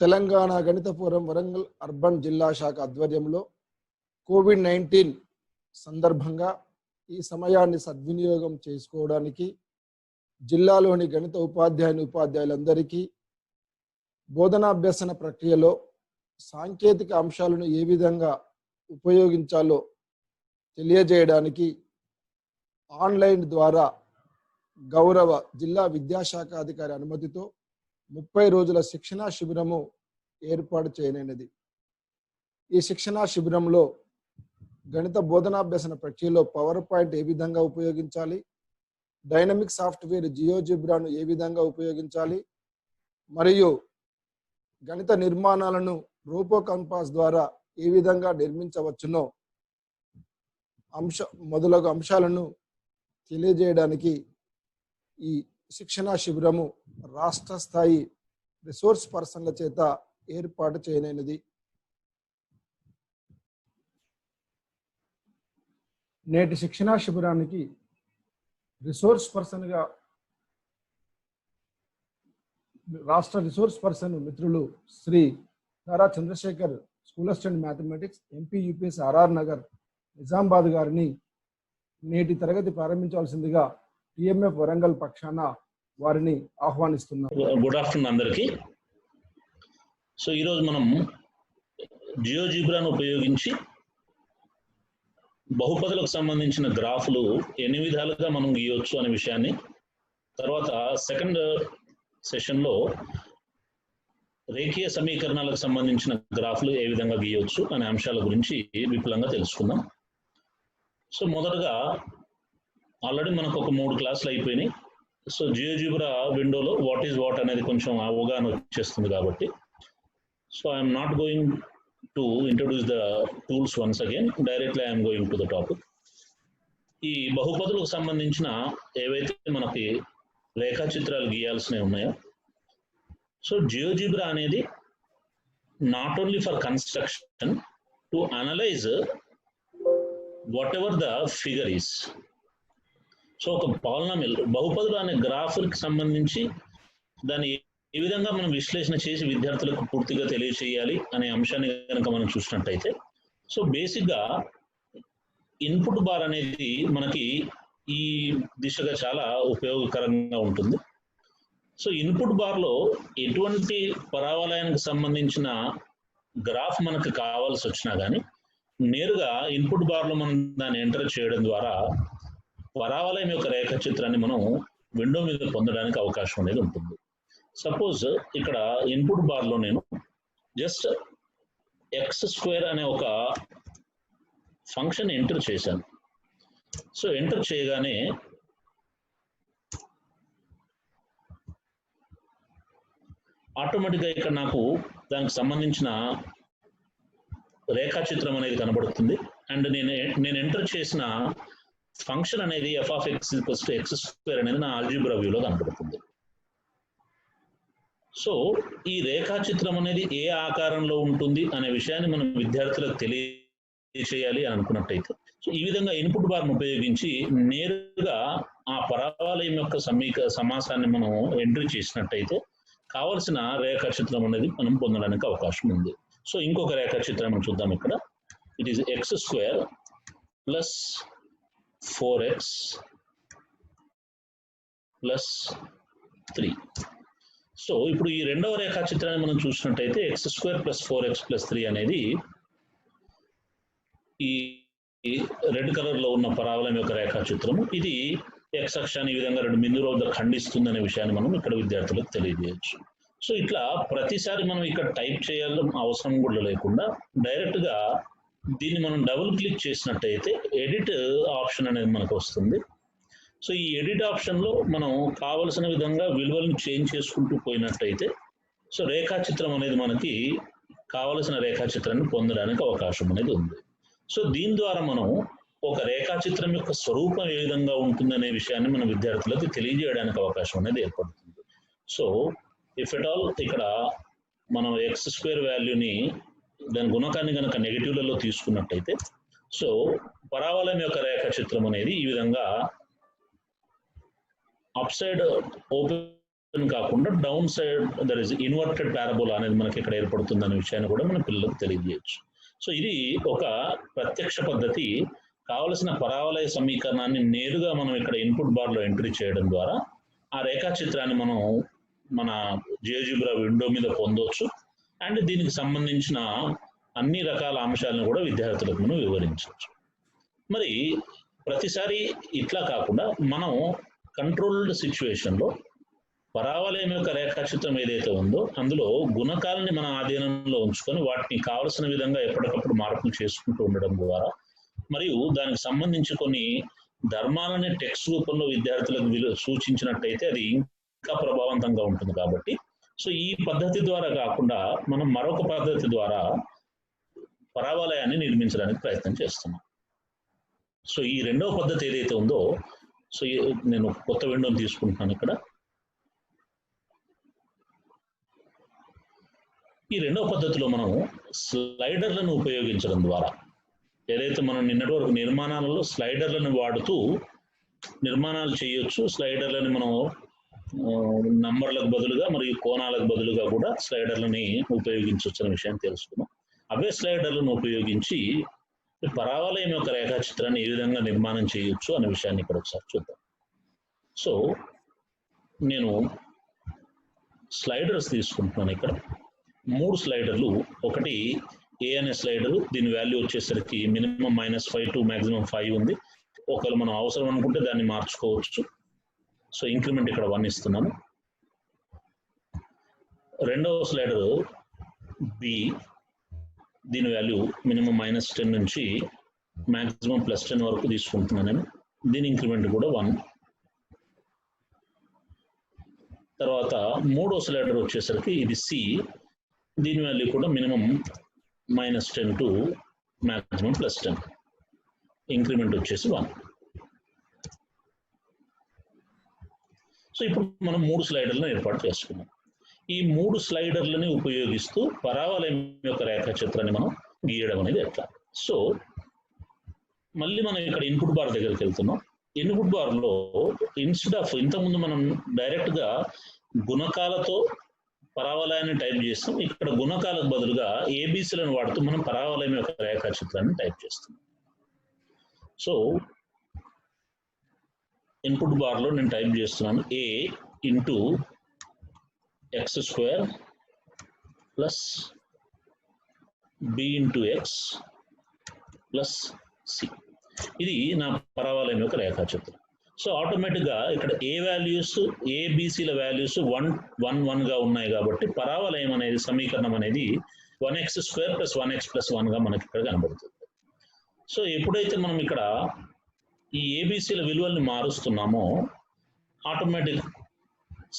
తెలంగాణ గణిత forum Warangal urban జిల్లా శాఖ ఆధ్వర్యంలో కోవిడ్-19 సందర్భంగా ఈ సమయాన్ని సద్వినియోగం చేసుకోవడానికి జిల్లాలోని గణిత ఉపాధ్యాయులందరికీ బోధనాభ్యసన ప్రక్రియలో సాంకేతిక అంశాలను ఏ విధంగా ఉపయోగించాలో తెలియజేయడానికి ఆన్లైన్ ద్వారా గౌరవ జిల్లా విద్యాశాఖ అధికారి అనుమతితో 30 రోజుల శిక్షణా శిబిరము ఏర్పాటు చేయనున్నది. ఈ శిక్షణా శిబిరంలో గణిత బోధనాభ్యసన ప్రక్రియలో పవర్ పాయింట్ ఏ విధంగా ఉపయోగించాలి, డైనమిక్ సాఫ్ట్వేర్ జియోజిబ్రాను ఏ విధంగా ఉపయోగించాలి, మరియు గణిత నిర్మాణాలను రోబో కంపాస్ ద్వారా ఏ విధంగా నిర్మించవచ్చునో మొదలగు అంశాలను తెలియజేయడానికి ఈ శిక్షణా శిబిరము రాష్ట్ర స్థాయి రిసోర్స్ పర్సన్ల చేత ఏర్పాటు చేయనున్నది. నేటి శిక్షణా శిబిరానికి రిసోర్స్ పర్సన్గా రాష్ట్ర రిసోర్స్ పర్సన్ మిత్రులు Shri Nara Chandrashekar, school assistant mathematics, MP UPS RR Nagar, Nizamabad గారిని నేటి తరగతి ప్రారంభించవలసిందిగా టిఎంఎఫ్ వరంగల్ పక్షాన వారిని ఆహ్వానిస్తున్నారు. గుడ్ ఆఫ్టర్నూన్ అందరికీ. సో ఈరోజు మనం జియోజిబ్రాను ఉపయోగించి బహుపదులకు సంబంధించిన గ్రాఫ్లు ఎన్ని విధాలుగా మనం గీయవచ్చు అనే విషయాన్ని, తర్వాత సెకండ్ సెషన్లో రేఖీయ సమీకరణాలకు సంబంధించిన గ్రాఫ్లు ఏ విధంగా గీయవచ్చు అనే అంశాల గురించి విపులంగా తెలుసుకుందాం. సో మొదటగా ఆల్రెడీ మనకు ఒక 3 క్లాసులు అయిపోయినాయి. సో జియోజిబ్రా విండోలో వాట్ ఈజ్ వాట్ అనేది కొంచెం అవగాహన వచ్చేస్తుంది కాబట్టి so I'm not going to introduce the tools once again, directly I'm going to the topic. ఈ బహుపదులకు సంబంధించిన ఏవైతే మనకి రేఖాచిత్రాలు గీయాల్సినవి ఉన్నాయో, సో జియోజిబ్రా అనేది not only for construction, to analyse what ever the figure is. So ఒక పాలినామియల్ బహుపదులు అనే గ్రాఫ్కి సంబంధించి దాన్ని ఏ విధంగా మనం విశ్లేషణ చేసి విద్యార్థులకు పూర్తిగా తెలియచేయాలి అనే అంశాన్ని కనుక మనం చూసినట్టయితే, సో బేసిక్గా ఇన్పుట్ బార్ అనేది మనకి ఈ దిశగా చాలా ఉపయోగకరంగా ఉంటుంది. సో ఇన్పుట్ బార్లో ఎటువంటి పరావలయానికి సంబంధించిన గ్రాఫ్ మనకు కావాల్సి వచ్చినా కానీ నేరుగా ఇన్పుట్ బార్లో మనం దాన్ని ఎంటర్ చేయడం ద్వారా పరావలయం యొక్క రేఖాచిత్రాన్ని మనం విండో మీద పొందడానికి అవకాశం అనేది ఉంటుంది. సపోజ్ ఇక్కడ ఇన్పుట్ బార్లో నేను జస్ట్ x² అనే ఒక ఫంక్షన్ ఎంటర్ చేశాను. సో ఎంటర్ చేయగానే ఆటోమేటిక్గా ఇక్కడ నాకు దానికి సంబంధించిన రేఖాచిత్రం అనేది కనబడుతుంది. అండ్ నేను ఎంటర్ చేసిన ఫంక్షన్ అనేది f(x)(x² అనేది నా ఆల్జీబ్రా వ్యూలో కనబడుతుంది. సో ఈ రేఖాచిత్రం అనేది ఏ ఆకారంలో ఉంటుంది అనే విషయాన్ని మనం విద్యార్థులకు తెలియజేయాలి అని అనుకున్నట్టయితే, సో ఈ విధంగా ఇన్పుట్ బార్ను ఉపయోగించి నేరుగా ఆ పరావలయం యొక్క సమాసాన్ని మనం ఎంట్రీ చేసినట్టయితే కావలసిన రేఖాచిత్రం అనేది మనం పొందడానికి అవకాశం ఉంది. సో ఇంకొక రేఖాచిత్రం మనం చూద్దాం. ఇక్కడ it is x² plus 4x plus 3. So ఇప్పుడు ఈ రెండవ రేఖాచిత్రాన్ని మనం చూసినట్టయితే x² ప్లస్ 4x ప్లస్ 3 అనేది ఈ రెడ్ కలర్ లో ఉన్న పరావలయం యొక్క రేఖాచిత్రము. ఇది x అక్షాన్ని ఈ విధంగా 2 బిందువుల వద్ద ఖండిస్తుంది అనే విషయాన్ని మనం ఇక్కడ విద్యార్థులకు తెలియజేయచ్చు. సో ఇట్లా ప్రతిసారి మనం ఇక్కడ టైప్ చేయాల్సిన అవసరం కూడా లేకుండా డైరెక్ట్ గా దీన్ని మనం డబుల్ క్లిక్ చేసినట్టయితే ఎడిట్ ఆప్షన్ అనేది మనకు వస్తుంది. సో ఈ ఎడిట్ ఆప్షన్లో మనం కావలసిన విధంగా విలువలను చేంజ్ చేసుకుంటూ పోయినట్టయితే సో రేఖాచిత్రం అనేది మనకి కావలసిన రేఖాచిత్రాన్ని పొందడానికి అవకాశం అనేది ఉంది. సో దీని ద్వారా మనం ఒక రేఖాచిత్రం యొక్క స్వరూపం ఏ విధంగా ఉంటుందనే విషయాన్ని మన విద్యార్థులకు తెలియజేయడానికి అవకాశం అనేది ఏర్పడుతుంది. సో ఇఫ్ ఎట్ ఆల్ ఇక్కడ మనం x² వాల్యూని దాని గుణకాన్ని కనుక నెగిటివ్లలో తీసుకున్నట్టయితే సో పరావలయం యొక్క రేఖాచిత్రం అనేది ఈ విధంగా అప్ సైడ్ ఓపెన్ కాకుండా down side there is inverted parabola అనేది మనకి ఇక్కడ ఏర్పడుతుంది అనే విషయాన్ని కూడా మన పిల్లలకు తెలియజేయచ్చు. సో ఇది ఒక ప్రత్యక్ష పద్ధతి. కావలసిన పరావలయ సమీకరణాన్ని నేరుగా మనం ఇక్కడ ఇన్పుట్ బార్ లో ఎంట్రీ చేయడం ద్వారా ఆ రేఖాచిత్రాన్ని మనం మన జియోజిబ్రా విండో మీద పొందవచ్చు. అండ్ దీనికి సంబంధించిన అన్ని రకాల అంశాలను కూడా విద్యార్థులకు మనం వివరించవచ్చు. మరి ప్రతిసారి ఇట్లా కాకుండా మనం కంట్రోల్డ్ సిచ్యువేషన్లో పరావలయం యొక్క రేఖాచిత్రం ఏదైతే ఉందో అందులో గుణకాలని మన ఆధీనంలో ఉంచుకొని వాటిని కావలసిన విధంగా ఎప్పటికప్పుడు మార్పులు చేసుకుంటూ ఉండడం ద్వారా మరియు దానికి సంబంధించి కొన్ని ధర్మాలని టెక్స్ట్ రూపంలో విద్యార్థులకు సూచించినట్టయితే అది ఇంకా ప్రభావవంతంగా ఉంటుంది. కాబట్టి సో ఈ పద్ధతి ద్వారా కాకుండా మనం మరొక పద్ధతి ద్వారా పరావలయాన్ని నిర్మించడానికి ప్రయత్నం చేస్తున్నాం. సో ఈ రెండవ పద్ధతి ఏదైతే ఉందో, సో నేను కొత్త విండోని తీసుకుంటున్నాను. ఇక్కడ ఈ రెండవ పద్ధతిలో మనం స్లైడర్లను ఉపయోగించడం ద్వారా ఏదైతే మనం నిన్నటి వరకు నిర్మాణాలలో స్లైడర్లను వాడుతూ నిర్మాణాలు చేయొచ్చు. స్లైడర్లని మనం నంబర్లకు బదులుగా మరియు కోణాలకు బదులుగా కూడా స్లైడర్లని ఉపయోగించవచ్చు అనే విషయాన్ని తెలుసుకున్నాం. అవే స్లైడర్లను ఉపయోగించి పరావలయం యొక్క రేఖాచిత్రాన్ని ఏ విధంగా నిర్మాణం చేయొచ్చు అనే విషయాన్ని ఇక్కడ ఒకసారి చూద్దాం. సో నేను స్లైడర్స్ తీసుకుంటున్నాను. ఇక్కడ 3 స్లైడర్లు. ఒకటి ఏ అనే స్లైడరు, దీని వాల్యూ వచ్చేసరికి మినిమం -5 టు మాక్సిమం 5 ఉంది. ఒకవేళ మనం అవసరం అనుకుంటే దాన్ని మార్చుకోవచ్చు. సో ఇంక్రిమెంట్ ఇక్కడ 1 ఇస్తున్నాను. రెండవ స్లైడర్ బి, దీని వాల్యూ మినిమం -10 నుంచి మాక్సిమం +10 వరకు తీసుకుంటున్నాను నేను. దీని ఇంక్రిమెంట్ కూడా 1. తర్వాత మూడో స్లైడర్ వచ్చేసరికి ఇది సి, దీని వాల్యూ కూడా మినిమం -10 టు మాక్సిమం +10, ఇంక్రిమెంట్ వచ్చేసి 1. సో ఇప్పుడు మనం 3 స్లైడర్లను ఏర్పాటు చేసుకున్నాం. ఈ 3 స్లైడర్లని ఉపయోగిస్తూ పరావలయం యొక్క రేఖాచిత్రాన్ని మనం గీయడం అనేది ఎట్లా. సో మళ్ళీ మనం ఇక్కడ ఇన్పుట్ బార్ దగ్గరికి వెళ్తున్నాం. ఇన్పుట్ బార్ లో ఇన్స్టెడ్ ఆఫ్ ఇంతకుముందు మనం డైరెక్ట్ గా గుణకాలతో పరావలయాన్ని టైప్ చేస్తాం. ఇక్కడ గుణకాలకు బదులుగా ఏబిసిలను వాడుతూ మనం పరావలయం యొక్క రేఖాచిత్రాన్ని టైప్ చేస్తాం. సో ఇన్పుట్ బార్ లో నేను టైప్ చేస్తున్నాను a into x² plus b into x plus c. ఇది నా పరావలయం యొక్క రేఖాచిత్రం. సో ఆటోమేటిక్ గా ఇక్కడ ఏ వాల్యూస్ ఏబిసిల వాల్యూస్ 1 1 1 గా ఉన్నాయి కాబట్టి పరావలయం అనేది సమీకరణం అనేది 1x² + 1x + 1 గా మనకి ఇక్కడ కనబడుతుంది. సో ఎప్పుడైతే మనం ఇక్కడ ఈ ఏబిసిల విలువల్ని మారుస్తున్నామో ఆటోమేటిక్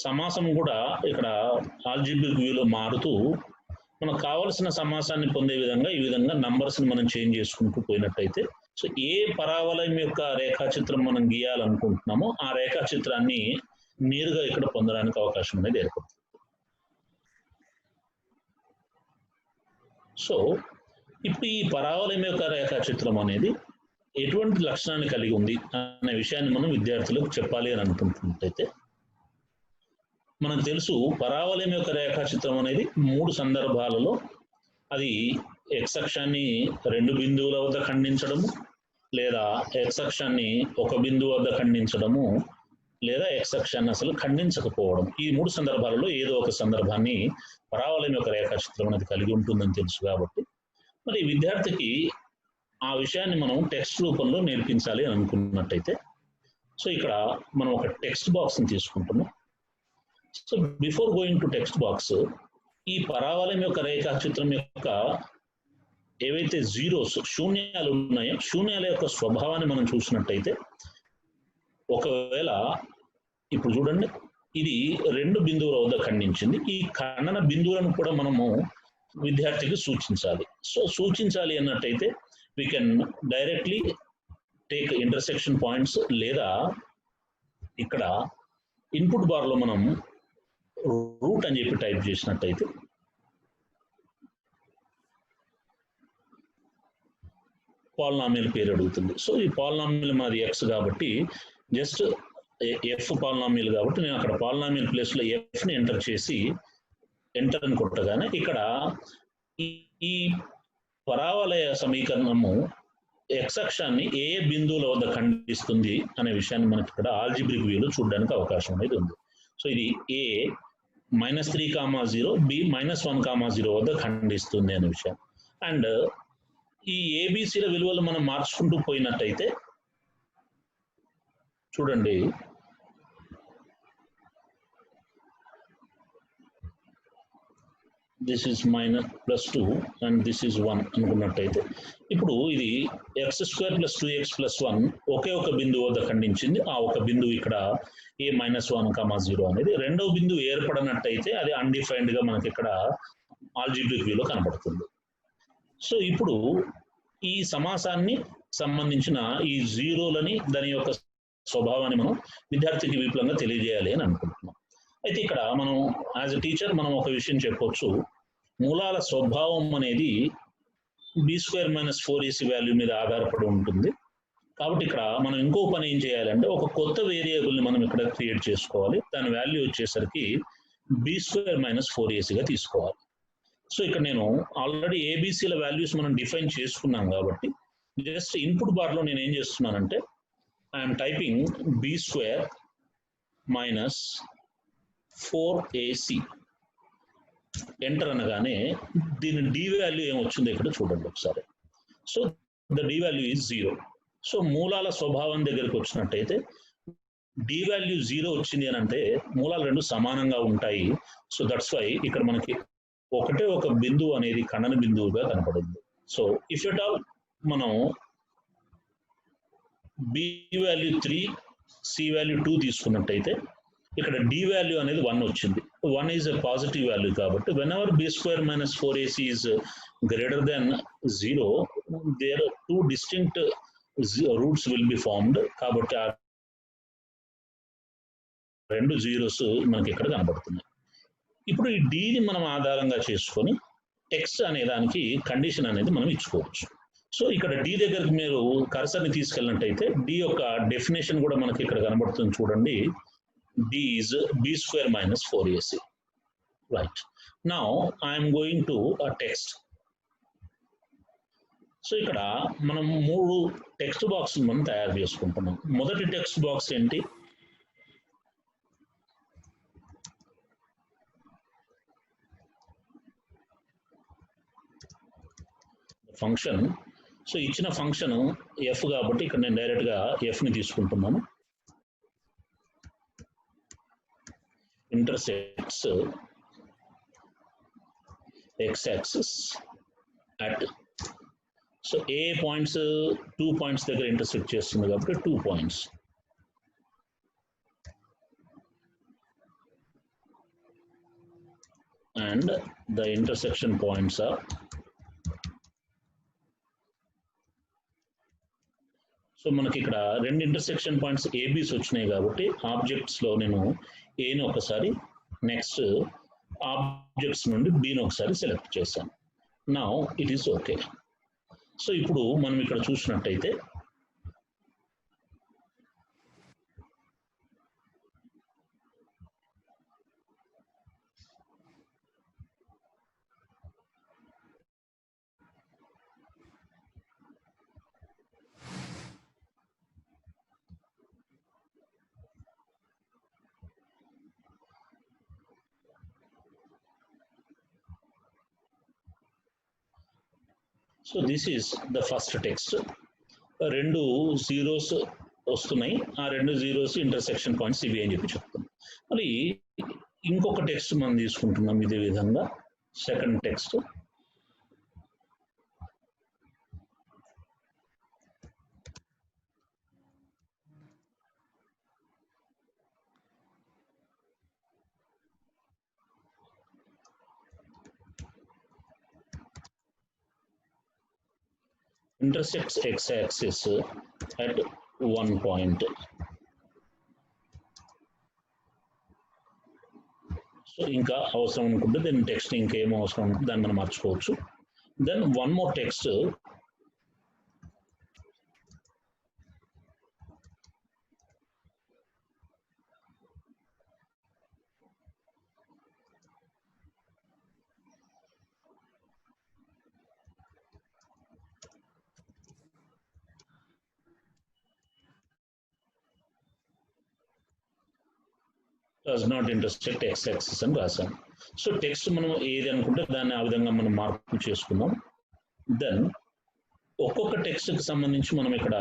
సమాసం కూడా ఇక్కడ ఆల్జీబ్రిక్ వ్యూలో మారుతూ మనకు కావలసిన సమాసాన్ని పొందే విధంగా ఈ విధంగా నంబర్స్ని మనం చేంజ్ చేసుకుంటూ పోయినట్టయితే సో ఏ పరావలయం యొక్క రేఖాచిత్రం మనం గీయాలనుకుంటున్నామో ఆ రేఖాచిత్రాన్ని నేరుగా ఇక్కడ పొందడానికి అవకాశం అనేది ఏర్పడుతుంది. సో ఇప్పుడు ఈ పరావలయం యొక్క రేఖాచిత్రం అనేది ఎటువంటి లక్షణాన్ని కలిగి ఉంది అనే విషయాన్ని మనం విద్యార్థులకు చెప్పాలి అని అనుకుంటున్నట్టయితే మనకు తెలుసు పరావలయం యొక్క రేఖాచిత్రం అనేది 3 సందర్భాలలో అది x అక్షాన్ని 2 బిందువుల వద్ద ఖండించడము, లేదా x అక్షాన్ని 1 బిందువు వద్ద ఖండించడము, లేదా x అక్షాన్ని అసలు ఖండించకపోవడం. ఈ 3 సందర్భాలలో ఏదో ఒక సందర్భాన్ని పరావలయం యొక్క రేఖాచిత్రం అనేది కలిగి ఉంటుందని తెలుసు. కాబట్టి మరి విద్యార్థికి ఆ విషయాన్ని మనం టెక్స్ట్ రూపంలో నేర్పించాలి అని అనుకున్నట్టయితే సో ఇక్కడ మనం ఒక టెక్స్ట్ బాక్స్ని తీసుకుంటున్నాం. So before going to text box, ఈ పరావలయం యొక్క రేఖాచిత్రం యొక్క ఏవైతే జీరోస్ శూన్యాలు ఉన్నాయో శూన్యాల యొక్క స్వభావాన్ని మనం చూసినట్టయితే ఒకవేళ ఇప్పుడు చూడండి ఇది 2 బిందువుల వద్ద ఖండించింది. ఈ ఖండన బిందువులను కూడా మనము విద్యార్థికి సూచించాలి. సో సూచించాలి అన్నట్టయితే we can directly take intersection points, లేదా ఇక్కడ ఇన్పుట్ బార్ లో మనం రూట్ అని చెప్పి టైప్ చేసినట్టయితే పాలినామియల్ పేరు అడుగుతుంది. సో ఈ పాలినామియల్ మనది x కాబట్టి జస్ట్ ఎఫ్ పాలినామియల్ కాబట్టి నేను అక్కడ పాలినామియల్ ప్లేస్ లో ఎఫ్ ని ఎంటర్ చేసి ఎంటర్ అని కొట్టగానే ఇక్కడ ఈ పరావలయ సమీకరణము ఎక్స్ అక్షాన్ని ఏ బిందువుల వద్ద ఖండిస్తుంది అనే విషయాన్ని మనకి ఇక్కడ ఆల్జిబ్రిక్ వ్యూలో చూడడానికి అవకాశం అనేది ఉంది. సో ఇది ఏ -3,0 బి -1,0 వద్ద ఖండిస్తుంది అనే విషయం. అండ్ ఈ ఏబిసిల విలువలు మనం మార్చుకుంటూ పోయినట్టయితే చూడండి, this is -+2 and this is 1 అనుకున్నట్టయితే ఇప్పుడు ఇది x² + 2x + 1 ఒకే ఒక బిందువు వద్ద ఖండించింది. ఆ ఒక బిందువు ఇక్కడ ఏ -1,0 అనేది. రెండవ బిందువు ఏర్పడినట్టయితే అది అన్డిఫైన్డ్ గా మనకి ఇక్కడ ఆల్జిబ్రిక్ వ్యూలో కనబడుతుంది. సో ఇప్పుడు ఈ సమాసాన్ని సంబంధించిన ఈ జీరోలని దాని యొక్క స్వభావాన్ని మనం విద్యార్థికి విపులంగా తెలియజేయాలి అని అనుకుంటున్నాం. అయితే ఇక్కడ మనం యాజ్ ఎ టీచర్ మనం ఒక విషయం చెప్పొచ్చు, మూలాల స్వభావం అనేది b² - 4ac వాల్యూ మీద ఆధారపడి ఉంటుంది. కాబట్టి ఇక్కడ మనం ఇంకో పని ఏం చేయాలంటే ఒక కొత్త వేరియబుల్ ని మనం ఇక్కడ క్రియేట్ చేసుకోవాలి. దాని వాల్యూ వచ్చేసరికి b² - 4ac గా తీసుకోవాలి. సో ఇక్కడ నేను ఆల్రెడీ ఏబిసిల వాల్యూస్ మనం డిఫైన్ చేసుకున్నాం కాబట్టి జస్ట్ ఇన్పుట్ బార్ లో నేను ఏం చేస్తున్నానంటే I'm typing b² - 4ac enter అనగానే దీని డి వాల్యూ ఏమొచ్చిందో ఇక్కడ చూడండి ఒకసారి. So the D value is 0. So మూలాల స్వభావం దగ్గరికి వచ్చినట్టయితే డి వాల్యూ 0 వచ్చింది అని అంటే మూలాలు రెండు సమానంగా ఉంటాయి. సో దట్స్ వై ఇక్కడ మనకి ఒకటే ఒక బిందువు అనేది ఖండన బిందువుగా కనపడింది. సో ఇఫ్ ఎట్ ఆల్ మనం బి వాల్యూ 3 సి వాల్యూ 2 తీసుకున్నట్టయితే ఇక్కడ డి వాల్యూ అనేది 1 వచ్చింది. 1 ఈజ్ ఎ పాజిటివ్ వాల్యూ కాబట్టి whenever b² - 4ac is greater than 0 there are two distinct roots will be formed. కాబట్టి ఆ రెండు జీరోస్ మనకి ఇక్కడ కనబడుతున్నాయి. ఇప్పుడు ఈ డిని మనం ఆధారంగా చేసుకొని ఎక్స్ అనే దానికి కండిషన్ అనేది మనం ఇచ్చుకోవచ్చు. సో ఇక్కడ డి దగ్గరికి మీరు కర్సర్ని తీసుకెళ్ళినట్టయితే డి యొక్క డెఫినేషన్ కూడా మనకి ఇక్కడ కనబడుతుంది చూడండి. D is b² - 4ac. Right. Now I am going to a text. So ఇక్కడ మనం 3 టెక్స్ట్ బాక్స్ మనం తయారు చేసుకుంటున్నాం. మొదటి టెక్స్ట్ బాక్స్ ఏంటి? ఫంక్షన్. సో ఇచ్చిన ఫంక్షన్ ఎఫ్ కాబట్టి ఇక్కడ నేను డైరెక్ట్ గా ఎఫ్ ని తీసుకుంటున్నాను. intersects x-axis at so a points 2 points దగ్గర intersect చేస్తుంది కాబట్టి 2 points. And the intersection points are so మనకి ఇక్కడ రెండు ఇంటర్సెక్షన్ పాయింట్స్ ఏబీస్ వచ్చినాయి కాబట్టి ఆబ్జెక్ట్స్ లో నేను ఏని ఒకసారి నెక్స్ట్ ఆబ్జెక్ట్స్ నుండి బిని ఒకసారి సెలెక్ట్ చేశాను. Now it is okay. So ఇప్పుడు మనం ఇక్కడ చూసినట్టయితే so this is the first text. రెండు జీరోస్ వస్తున్నాయి, ఆ రెండు జీరోస్ ఇంటర్సెక్షన్ పాయింట్స్ ఇవి అని చెప్పి చెప్తాం. మరి ఇంకొక టెక్స్ట్ మనం తీసుకుంటున్నాం ఇదే విధంగా. Second text intersects x-axis at 1 point. So ఇంకా అవసరం అనుకుంటే దీని టెక్స్ట్ ఇంకేమో అవసరం అనుకుంటే దాన్ని మనం మార్చుకోవచ్చు. Then one more text does not intersect X axis అని రాసాను. సో టెక్స్ట్ మనం ఏది అనుకుంటే దాన్ని ఆ విధంగా మనం మార్పు చేసుకుందాం. దెన్ ఒక్కొక్క టెక్స్ట్కి సంబంధించి మనం ఇక్కడ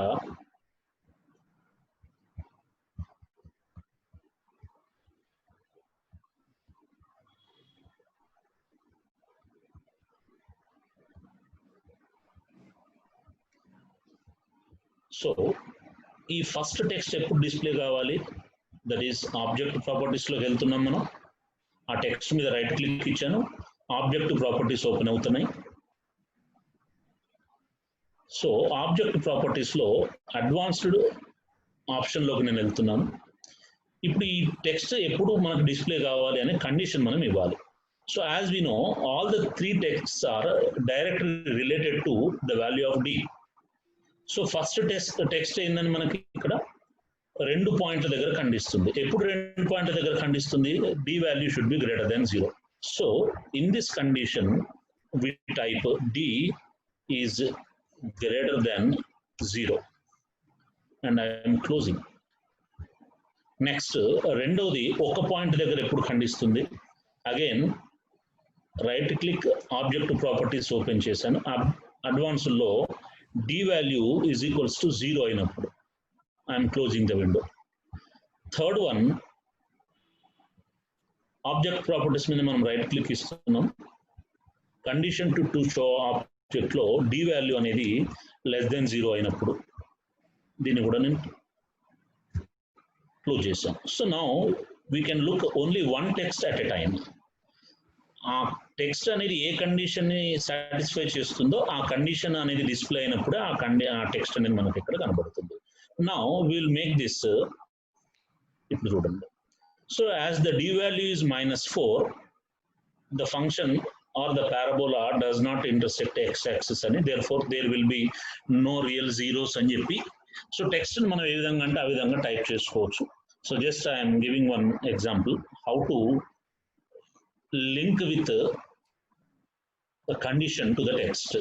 సో ఈ ఫస్ట్ టెక్స్ట్ ఎప్పుడు డిస్ప్లే కావాలి, దట్ ఈస్ ఆబ్జెక్ట్ ప్రాపర్టీస్లోకి వెళ్తున్నాం మనం. ఆ టెక్స్ట్ మీద రైట్ క్లిక్ ఇచ్చాను, ఆబ్జెక్ట్ ప్రాపర్టీస్ ఓపెన్ అవుతున్నాయి. సో ఆబ్జెక్ట్ ప్రాపర్టీస్లో అడ్వాన్స్డ్ ఆప్షన్లోకి నేను వెళ్తున్నాను. ఇప్పుడు ఈ టెక్స్ట్ ఎప్పుడు మనకు డిస్ప్లే కావాలి అనే కండిషన్ మనం ఇవ్వాలి. So as we know all the 3 texts are directly related to the value of D. So first text ఏందని మనకి ఇక్కడ 2 పాయింట్ల దగ్గర ఖండిస్తుంది. ఎప్పుడు 2 పాయింట్ల దగ్గర ఖండిస్తుంది? D value should be greater than 0. So in this condition we type D is greater than 0 and I'm closing. Next రెండవది 1 పాయింట్ దగ్గర ఎప్పుడు ఖండిస్తుంది? Again right click, object properties open చేశాను. అడ్వాన్స్లో D value is equals to 0 అయినప్పుడు I'm closing the window. Third one, object properties మీద మనం right click ఇస్తున్నాం. కండిషన్ టు షో ఆబ్జెక్ట్లో డి వాల్యూ అనేది లెస్ దెన్ 0 అయినప్పుడు దీన్ని కూడా నేను క్లోజ్ చేశాను. So now we can look only 1 text at a time. ఆ టెక్స్ట్ అనేది ఏ కండిషన్ని సాటిస్ఫై చేస్తుందో ఆ కండిషన్ అనేది డిస్ప్లే అయినప్పుడే ఆ టెక్స్ట్ అనేది మనకి ఇక్కడ కనబడుతుంది. నౌ విల్ మేక్ దిస్, ఇప్పుడు చూడండి. So as the D value is -4, the function or the parabola does not intersect X axis అని, therefore there will be no real zeros అని చెప్పి. సో టెక్స్ట్ మనం ఏ విధంగా అంటే ఆ విధంగా టైప్ చేసుకోవచ్చు. So just I'm giving one example how to link with condition to the text.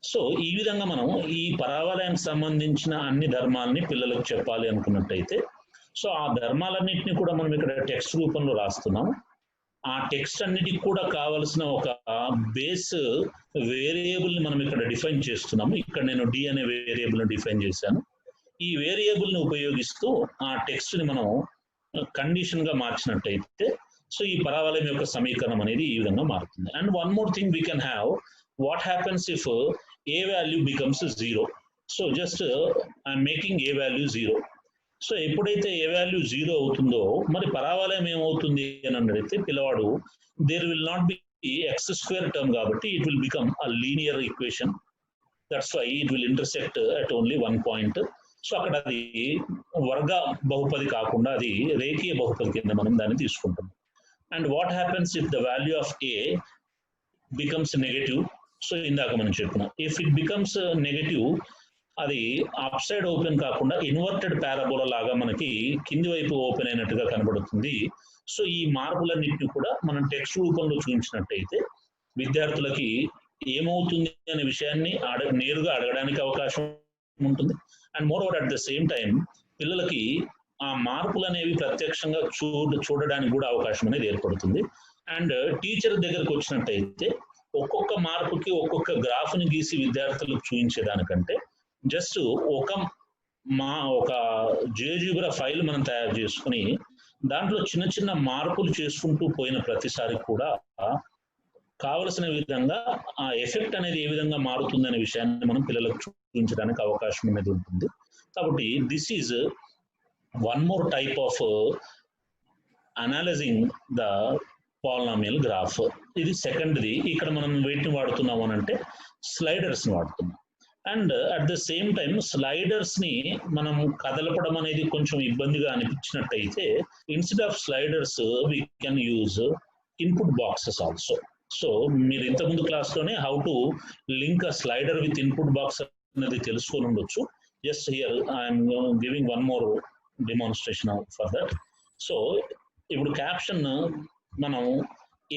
So ఈ విధంగా మనం ఈ పరావలయానికి సంబంధించిన అన్ని ధర్మాలని పిల్లలకు చెప్పాలి అనుకున్నట్టయితే, సో ఆ ధర్మాలన్నింటినీ కూడా మనం ఇక్కడ టెక్స్ట్ రూపంలో రాస్తున్నాం. ఆ టెక్స్ట్ అన్నిటికి కూడా కావలసిన ఒక బేస్ వేరియబుల్ని మనం ఇక్కడ డిఫైన్ చేస్తున్నాము. ఇక్కడ నేను డి అనే వేరియబుల్ని డిఫైన్ చేశాను. ఈ వేరియబుల్ని ఉపయోగిస్తూ ఆ టెక్స్ట్ని మనం కండిషన్గా మార్చినట్టయితే సో ఈ పరావలయం యొక్క సమీకరణం అనేది ఈ విధంగా మారుతుంది. And one more thing we can have, what happens if A value becomes 0. So just I'm making a value 0. So ఎప్పుడైతే ఏ వాల్యూ 0 అవుతుందో మరి పరావలయం ఏమవుతుంది అని అడిగితే పిల్లవాడు there will not be x² term కాబట్టి it will become a linear equation. That's why it will intersect at only 1 point. So అక్కడ అది వర్గ బహుపది కాకుండా అది రేఖీయ బహుపది కింద మనం దాన్ని తీసుకుంటాం. And what happens if the value of A becomes negative? So ఇందాక మనం చెప్పుకున్నాం, ఇఫ్ ఇట్ బికమ్స్ నెగటివ్ అది అప్ సైడ్ ఓపెన్ కాకుండా ఇన్వర్టెడ్ పారాబోలా లాగా మనకి కింది వైపు ఓపెన్ అయినట్టుగా కనబడుతుంది. సో ఈ మార్పులన్నింటినీ కూడా మనం టెక్స్ట్ రూపంలో చూపించినట్టయితే విద్యార్థులకి ఏమవుతుంది అనే విషయాన్ని నేరుగా అడగడానికి అవకాశం ఉంటుంది. And more over at the same time పిల్లలకి ఆ మార్పులు అనేవి ప్రత్యక్షంగా చూడడానికి కూడా అవకాశం అనేది ఏర్పడుతుంది. అండ్ టీచర్ దగ్గరకు వచ్చినట్టయితే ఒక్కొక్క మార్పుకి ఒక్కొక్క గ్రాఫ్ని గీసి విద్యార్థులకు చూపించేదానికంటే జస్ట్ ఒక జియోజిబ్రా ఫైల్ మనం తయారు చేసుకుని దాంట్లో చిన్న చిన్న మార్పులు చేసుకుంటూ పోయిన ప్రతిసారి కూడా కావలసిన విధంగా ఆ ఎఫెక్ట్ అనేది ఏ విధంగా మారుతుంది అనే విషయాన్ని మనం పిల్లలకు చూపించడానికి అవకాశం అనేది ఉంటుంది. కాబట్టి this is one more type of analysing the polynomial graph. ఇది సెకండ్ది. ఇక్కడ మనం వేటిని వాడుతున్నాం అని అంటే స్లైడర్స్ని వాడుతున్నాం. And at the same time స్లైడర్స్ని మనం కదలపడం అనేది కొంచెం ఇబ్బందిగా అనిపించినట్టయితే instead of sliders we can use input boxes also. So మీరు ఇంతకుముందు క్లాస్లోనే how to link a slider with input box అనేది తెలుసుకొని ఉండొచ్చు. Just here I'm giving one more demonstration for that. So ఇప్పుడు క్యాప్షన్ మనం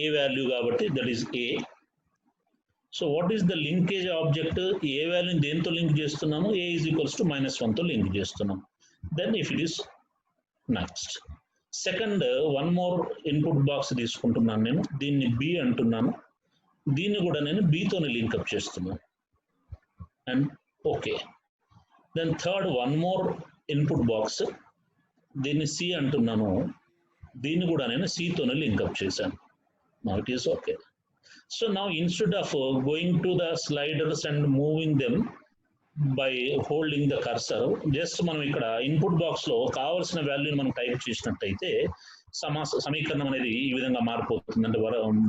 ఏ వాల్యూ కాబట్టి that is A. So what is the linkage object? A వాల్యూని దేంతో link చేస్తున్నాము? ఏ is equals to -1తో లింక్ చేస్తున్నాం. Then if it is next. Second one more input box తీసుకుంటున్నాను నేను, దీన్ని బి అంటున్నాను, దీన్ని కూడా నేను బితోనే లింకప్ చేస్తున్నాను and okay. Then third one more input box, దీన్ని సి అంటున్నాను, దీన్ని కూడా నేను సితోనే లింకప్ చేశాను. Now it is okay. So now instead of going to the sliders and moving them by holding the cursor, just మనం ఇక్కడ ఇన్పుట్ బాక్స్ లో కావాల్సిన వాల్యూని మనం టైప్ చేసినట్టయితే సమీకరణం అనేది ఈ విధంగా మారిపోతుంది, అంటే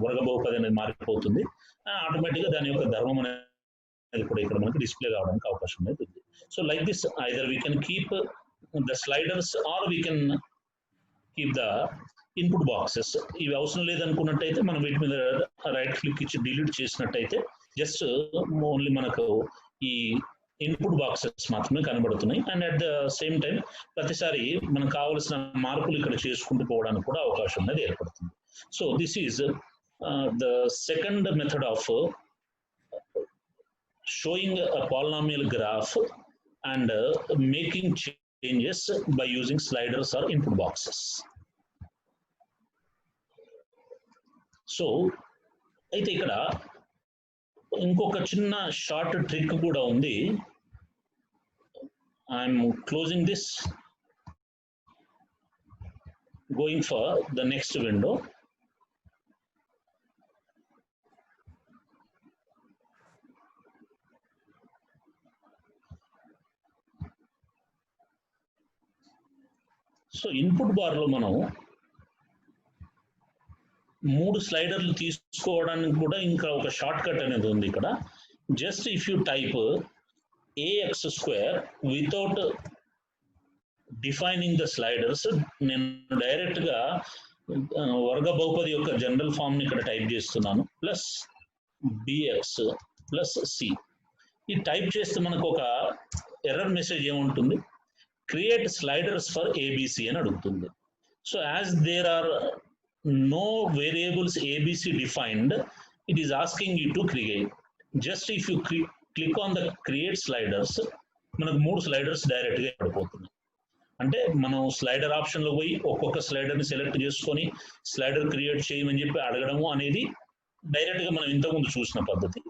వర్గ బహుపది అనేది మారిపోతుంది. ఆటోమేటిక్ గా దాని యొక్క ధర్మం అనేది కూడా ఇక్కడ మనకి డిస్ప్లే కావడానికి అవకాశం అనేది ఉంది. So like this either we can keep the sliders or we can keep the input boxes. ఇవి అవసరం లేదనుకున్నట్టయితే మనం వీటి మీద రైట్ క్లిక్ ఇచ్చి డిలీట్ చేసినట్టయితే జస్ట్ ఓన్లీ మనకు ఈ ఇన్పుట్ బాక్సెస్ మాత్రమే కనబడుతున్నాయి. And at the same time ప్రతిసారి మనకు కావాల్సిన మార్పులు ఇక్కడ చేసుకుంటూ పోవడానికి కూడా అవకాశం అనేది ఏర్పడుతుంది. So this is the second method of showing a polynomial graph and making changes by using sliders or input boxes. So అయితే ఇక్కడ ఇంకొక చిన్న షార్ట్ ట్రిక్ కూడా ఉంది. I'm closing this, going for the next window. So input bar లో మనం 3 స్లైడర్లు తీసుకోవడానికి కూడా ఇంకా ఒక షార్ట్ కట్ అనేది ఉంది ఇక్కడ. Just if you type ax² without defining the sliders, నేను డైరెక్ట్ గా వర్గ బహుపది యొక్క జనరల్ ఫామ్ ని ఇక్కడ టైప్ చేస్తున్నాను, ప్లస్ bx ప్లస్ c. ఈ టైప్ చేస్తే మనకు ఒక ఎర్రర్ మెసేజ్ ఏముంటుంది, క్రియేట్ స్లైడర్స్ ఫర్ ABC అని అడుగుతుంది. So as there are no variables ABC defined, it is asking you to create. Just if you click on the create sliders, మనకు 3 sliders direct గా పడిపోతుంది. అంటే మనం స్లైడర్ ఆప్షన్ లో పోయి ఒక్కొక్క స్లైడర్ ని సెలెక్ట్ చేసుకొని స్లైడర్ క్రియేట్ చేయమని చెప్పి అడగడము అనేది డైరెక్ట్ గా మనం ఇంతకుముందు చూసిన పద్ధతి.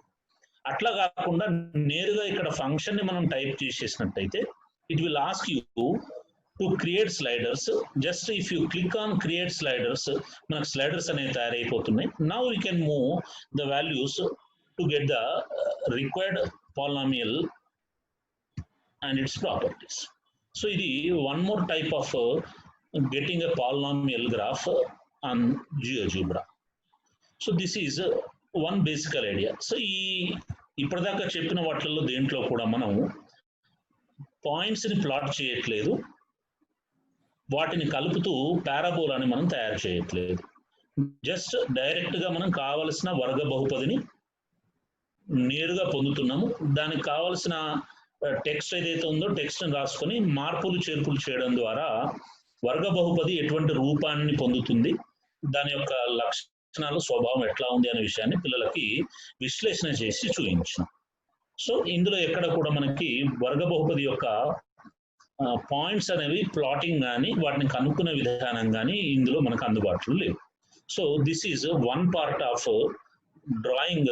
అట్లా కాకుండా నేరుగా ఇక్కడ ఫంక్షన్ ని మనం type చేసేసినట్టయితే it will ask you to create sliders. Just if you click on create sliders, మనకు స్లైడర్స్ అనేవి తయారైపోతున్నాయి. Now we can move the values to get the required polynomial and its properties. So ఇది one more type of getting a polynomial graph on GeoGebra. So this is one basic idea. So ఈ ఇప్పటిదాకా చెప్పిన వాటిల్లో దేంట్లో కూడా మనం points ని plot చేయట్లేదు, వాటిని కలుపుతూ పారాబోలాని మనం తయారు చేయట్లేదు. జస్ట్ డైరెక్ట్ గా మనం కావలసిన వర్గ బహుపదిని నేరుగా పొందుతున్నాము. దానికి కావలసిన టెక్స్ట్ ఏదైతే ఉందో టెక్స్ట్ ని రాసుకొని మార్పులు చేర్పులు చేయడం ద్వారా వర్గ బహుపది ఎటువంటి రూపాన్ని పొందుతుంది, దాని యొక్క లక్షణాలు స్వభావం ఎట్లా ఉంది అనే విషయాన్ని పిల్లలకి విశ్లేషణ చేసి చూపించాం. సో ఇందులో ఎక్కడ కూడా మనకి వర్గ బహుపది యొక్క పాయింట్స్ అనేవి ప్లాటింగ్ కానీ వాటిని కనుక్కునే విధానం కానీ ఇందులో మనకు అందుబాటులో లేవు. So this is one part of drawing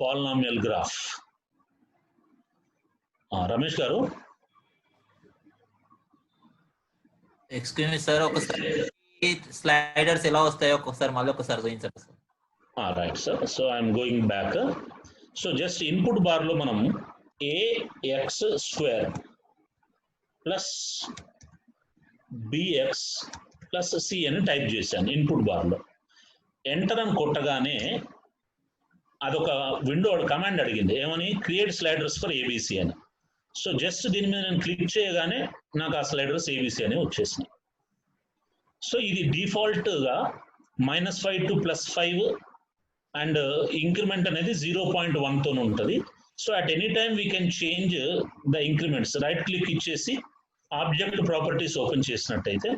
polynomial graph. Ramesh గారు, ఎక్స్క్యూజ్ మీ సార్, ఒకసారి స్లైడర్స్ ఎలా వస్తాయో ఒకసారి మళ్ళీ ఒకసారి చూపించండి sir. Right sir. So I'm going back. So just input bar లో మనం ax² plus bx plus c అని టైప్ చేశాను ఇన్పుట్ బార్ లో. ఎంటర్ అని కొట్టగానే అదొక విండో కమాండ్ అడిగింది, ఏమని, క్రియేట్ స్లైడర్స్ ఫర్ ABC అని. సో జస్ట్ దీని మీద నేను క్లిక్ చేయగానే నాకు ఆ స్లైడర్స్ ABC అని వచ్చేసినాయి. సో ఇది డిఫాల్ట్ గా -5 to +5 అండ్ ఇంక్రిమెంట్ అనేది 0.1 తో ఉంటుంది. So at any time we can change the increments. Right click ఇచ్చేసి ఆబ్జెక్ట్ ప్రాపర్టీస్ ఓపెన్ చేసినట్టయితే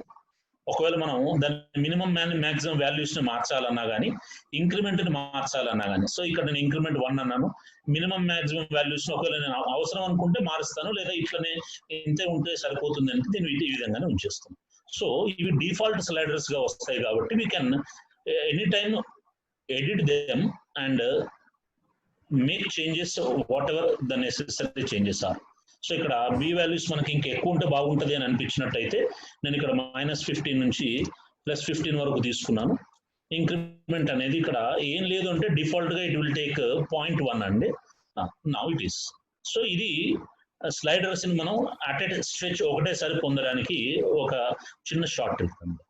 ఒకవేళ మనం దాని మినిమం మ్యాక్సిమం వాల్యూస్ ని మార్చాలన్నా కానీ ఇంక్రిమెంట్ ని మార్చాలన్నా కానీ, సో ఇక్కడ నేను ఇంక్రిమెంట్ 1 అన్నాను, మినిమం మ్యాక్సిమం వాల్యూస్ ని ఒకవేళ నేను అవసరం అనుకుంటే మారుస్తాను, లేదా ఇట్లనే ఇంతే ఉంటే సరిపోతుంది అంటే దీన్ని ఈ విధంగానే ఉంచేస్తాను. సో ఇవి డిఫాల్ట్ స్లైడర్స్ గా వస్తాయి కాబట్టి we can any time edit them and make changes whatever the necessary changes are. So ఇక్కడ బి వాల్యూస్ మనకి ఇంకా ఎక్కువ ఉంటే బాగుంటుంది అని అనిపించినట్టయితే నేను ఇక్కడ -15 నుంచి +15 వరకు తీసుకున్నాను. ఇంక్రిమెంట్ అనేది ఇక్కడ ఏం లేదు అంటే డిఫాల్ట్ గా ఇట్ విల్ టేక్ 0.1 అండి. Now it is. సో ఇది స్లైడర్స్ ని మనం అట్ ఎ స్ట్రెచ్ ఒకటేసారి పొందడానికి ఒక చిన్న షార్ట్ ట్రిక్ అండి.